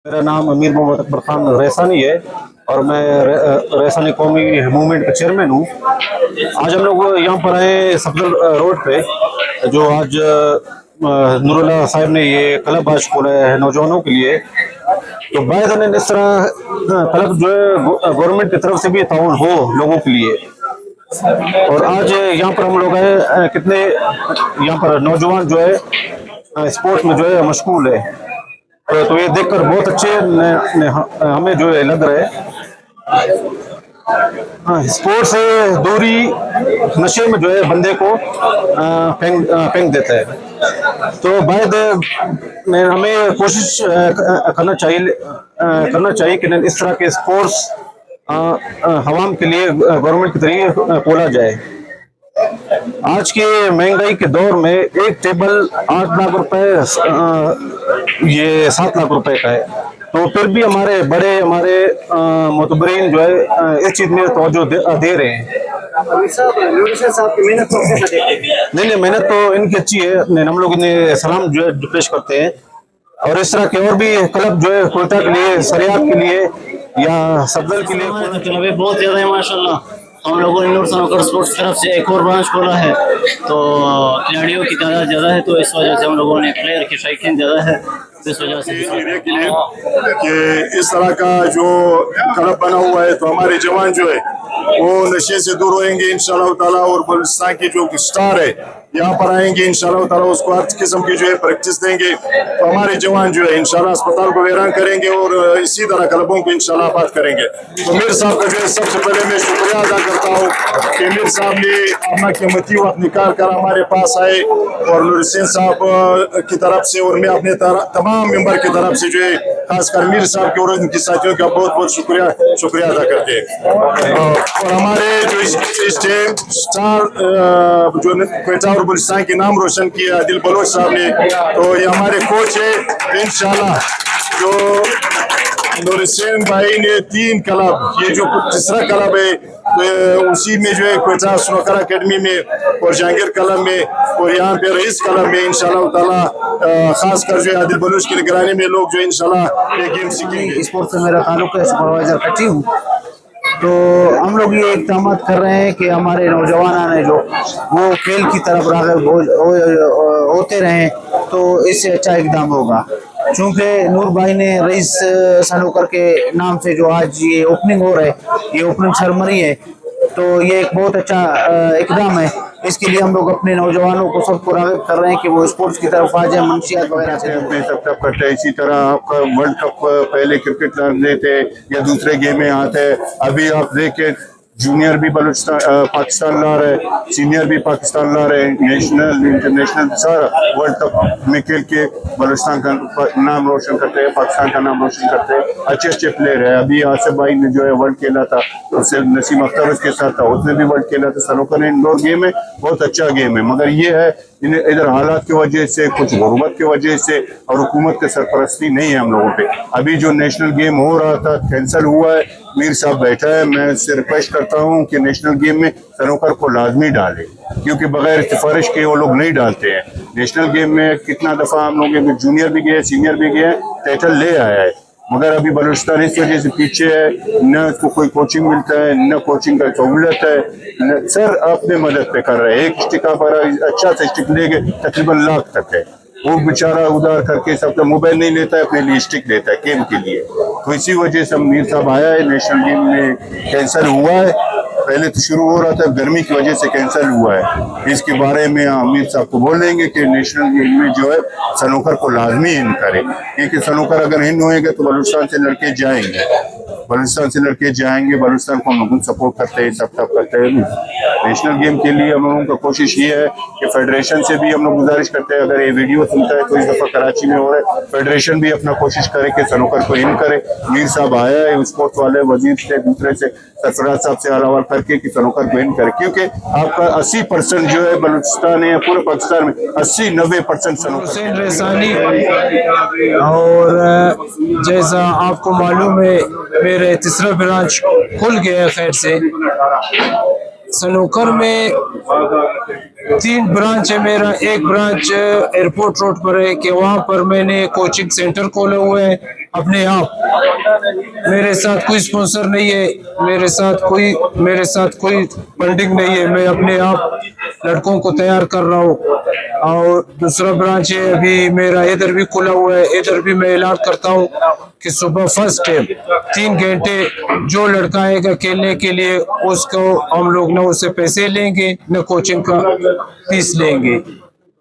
मेरा नाम अमीर मोहम्मद अकबर खान रेसानी है और मैं रेसानी कौमी मूवमेंट का चेयरमैन हूँ। आज हम लोग यहाँ पर आए सफदर रोड पे, जो आज नूरुल्लाह साहब ने ये क्लब आज खोला है नौजवानों के लिए। तो बायदन इस तरह क्लब जो है गवर्नमेंट की तरफ से भी ताउन हो लोगों के लिए। और आज यहाँ पर हम लोग आए, कितने यहाँ पर नौजवान जो है स्पोर्ट्स में जो है मशगूल है। तो ये देखकर बहुत अच्छे हमें जो है लग रहा है। स्पोर्ट्स से दूरी नशे में जो है बंदे को फेंक देता है। तो बाद में हमें कोशिश करना चाहिए कि इस तरह के स्पोर्ट्स हवाम के लिए गवर्नमेंट के जरिए खोला जाए। आज के महंगाई के दौर में एक टेबल 8 लाख रुपए, ये 7 लाख रुपए का है। तो फिर भी हमारे मोतबरीन जो है इस चीज में तवज्जो दे रहे हैं। नहीं, मेहनत तो इनकी अच्छी है। हम लोग इन्हें सलाम जो है पेश करते हैं। और इस तरह के और भी क्लब जो है कोयटा के लिए, सरियात के लिए या सफदर के लिए बहुत ज्यादा है माशाल्लाह। हम लोगों ने नूर सनोकर स्पोर्ट्स तरफ से एक और ब्रांच खोला है, तो खिलाड़ियों की तादाद ज़्यादा है, तो इस वजह से हम लोगों ने प्लेयर की शौकीन ज़्यादा है, इस वजह से कि इस तरह का जो क्लब बना हुआ है, तो हमारे जवान जो है वो नशे से दूर होंगे इंशाल्लाह ताला। और बलूचिस्तान की जो स्टार है यहाँ पर आएंगे इंशाल्लाह ताला, उसको हर किस्म की जो है प्रैक्टिस देंगे। तो हमारे जवान जो है इंशाल्लाह अस्पताल को वीरान करेंगे और इसी तरह क्लबों को इंशाल्लाह आबाद करेंगे। तो मीर साहब का जो है सबसे पहले मैं शुक्रिया अदा करता हूँ कि मीर साहब ने अपना कीमती वक्त निकाल कर हमारे पास आए, और नूर हुसैन साहब की तरफ से और मैं अपने तमाम मेंबर की तरफ से जो है खासकर मीर साहब के और उनके साथियों का बहुत बहुत शुक्रिया अदा करते हैं। और हमारे जो इस टाइम स्टार जो कोयटा और बलूचिस्तान के नाम रोशन किया आदिल बलोच साहब ने, तो ये हमारे कोच है इंशाल्लाह। जो नूर हुसैन भाई ने 3 क्लब, ये जो तीसरा क्लब है, तो उसी में जो है कोयटा स्नूकर अकेडमी में और जहांगीर क्लब में और यहाँ पे रईस क्लब में इंशाल्लाह ताला खासकर जो है आदिल बलोच की निगरानी में लोग जो इंशाल्लाह ये गेम सीखेंगे। स्पोर्ट्स से मेरा ताल्लुक है, सुपरवाइजर कटी हूँ। तो हम लोग ये इक़दाम कर रहे हैं कि हमारे नौजवान ने जो वो खेल की तरफ राग़िब होते रहें, तो इससे अच्छा इक़दाम होगा। चूँकि नूर भाई ने रईस सनोकर के नाम से जो आज ये ओपनिंग हो रहा है, ये ओपनिंग सेरेमनी है, तो ये एक बहुत अच्छा इक़दाम है। इसके लिए हम लोग अपने नौजवानों को सबको राग़िब कर रहे हैं कि वो स्पोर्ट्स की तरफ आ जाए, मंशियात वगैरह से सब करते हैं। इसी तरह आपका वर्ल्ड कप पहले क्रिकेट लड़ते थे या दूसरे गेम में आते हैं, अभी आप देखें जूनियर भी बलूचिस्तान पाकिस्तान ला रहे, सीनियर भी पाकिस्तान ला रहे, नेशनल इंटरनेशनल सारा वर्ल्ड कप में खेल के बलूचिस्तान का नाम रोशन करते हैं, पाकिस्तान का नाम रोशन करते हैं। अच्छे प्लेयर है। अभी आसिफ भाई ने जो है वर्ल्ड खेला था, उससे नसीम अख्तर उसके साथ था, उसने भी वर्ल्ड खेला था। सनोकर इंडोर गेम है, बहुत अच्छा गेम है, मगर ये है इधर हालात की वजह से, कुछ गुर्बत की वजह से और हुकूमत की सरपरस्ती नहीं है हम लोगों पे। अभी जो नेशनल गेम हो रहा था कैंसिल हुआ है। मीर साहब बैठा है, मैं उससे रिक्वेस्ट करता हूँ कि नेशनल गेम में सनोकर को लाजमी डाले, क्योंकि बगैर सिफारिश के वो लोग नहीं डालते हैं। नेशनल गेम में कितना दफ़ा हम लोग जूनियर भी गए, सीनियर भी गए, टाइटल ले आया है, मगर अभी बलूचिस्तान इस वजह से पीछे है, न उसको कोई कोचिंग मिलता है, न कोचिंग का सहूलत है। सर अपने मदद पे कर रहे हैं, एक स्टिक आप अच्छा से स्टिक लेके तकरीबन लाख तक है, वो बेचारा उधार करके सबका मोबाइल नहीं लेता है, अपने लिए स्टिक लेता है गेम के लिए। तो इसी वजह से मीर साहब आया है। नेशनल गेम में कैंसिल हुआ है, पहले तो शुरू हो रहा था, गर्मी की वजह से कैंसिल हुआ है। इसके बारे में अमीर साहब को बोलेंगे कि नेशनल गेम में जो है सनोकर को लाजमी इन करे, क्योंकि सनोकर अगर इन होएगा तो बलूचिस्तान से लड़के जाएंगे, बलूचिस्तान को हम लोग सपोर्ट करते हैं, सब करते हैं। नेशनल गेम के लिए हम लोगों का कोशिश ये है कि फेडरेशन से भी हम लोग गुजारिश करते हैं, अगर ये वीडियो सुनता है तो इस दफ़ा कराची में हो रहा है, फेडरेशन भी अपना कोशिश करे कि सनोकर को इन करे। मीर साहब आया है, स्पोर्ट्स वाले वजीर से, दूसरे से, सरफराज साहब से अलावा करके कि सनोकर को इन करे, क्योंकि आपका 80% जो है बलूचिस्तान है, पूरे पाकिस्तान में 80-90% सनोकर रेसानी। और जैसा आपको मालूम है मेरे तीसरा ब्रांच खुल गया खैर से। सनोकर में 3 ब्रांच है मेरा। एक ब्रांच एयरपोर्ट रोड पर है कि वहाँ पर मैंने कोचिंग सेंटर खोले हुए हैं, अपने आप। मेरे साथ कोई स्पॉन्सर नहीं है, मेरे साथ कोई फंडिंग नहीं है, मैं अपने आप लड़कों को तैयार कर रहा हूँ। और दूसरा ब्रांच है अभी मेरा इधर भी खुला हुआ है, इधर भी मैं ऐलान करता हूँ कि सुबह फर्स्ट टाइम 3 घंटे जो लड़का आएगा खेलने के लिए उसको हम लोग न उससे पैसे लेंगे न कोचिंग का फीस लेंगे।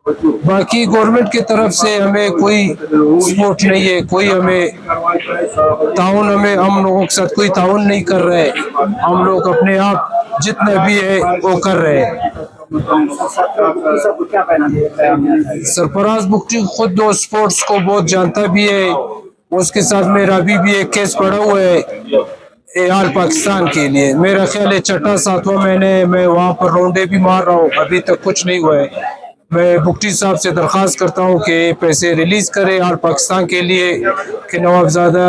बाकी गवर्नमेंट की तरफ से हमें कोई सपोर्ट नहीं है, कोई हमें ताउन हम लोगों के साथ कोई ताउन नहीं कर रहे हैं। हम लोग अपने आप जितना भी है वो कर रहे हैं। सरफराज बुगटी खुद दो स्पोर्ट्स को बहुत जानता भी है, उसके साथ मेरा अभी भी एक केस पड़ा हुआ है ऑल पाकिस्तान के लिए। मेरा ख्याल है 6वां-7वां महीने मैं वहाँ पर राउंडे भी मार रहा हूँ, अभी तक कुछ नहीं हुआ है। मैं बुगटी साहब से दरख्वास्त करता हूँ कि पैसे रिलीज करे ऑल पाकिस्तान के लिए कि नवाबजादा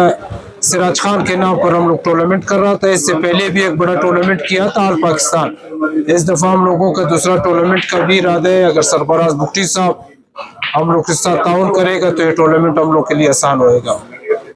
सिराज खान के नाम पर हम लोग टूर्नामेंट कर रहा था। इससे पहले भी एक बड़ा टूर्नामेंट किया था ऑल पाकिस्तान। इस दफा हम लोगों का दूसरा टूर्नामेंट का भी इरादा है। अगर सरफराज बुगटी साहब हम लोग के साथ ताउन करेगा तो ये टूर्नामेंट हम लोग के लिए आसान होएगा।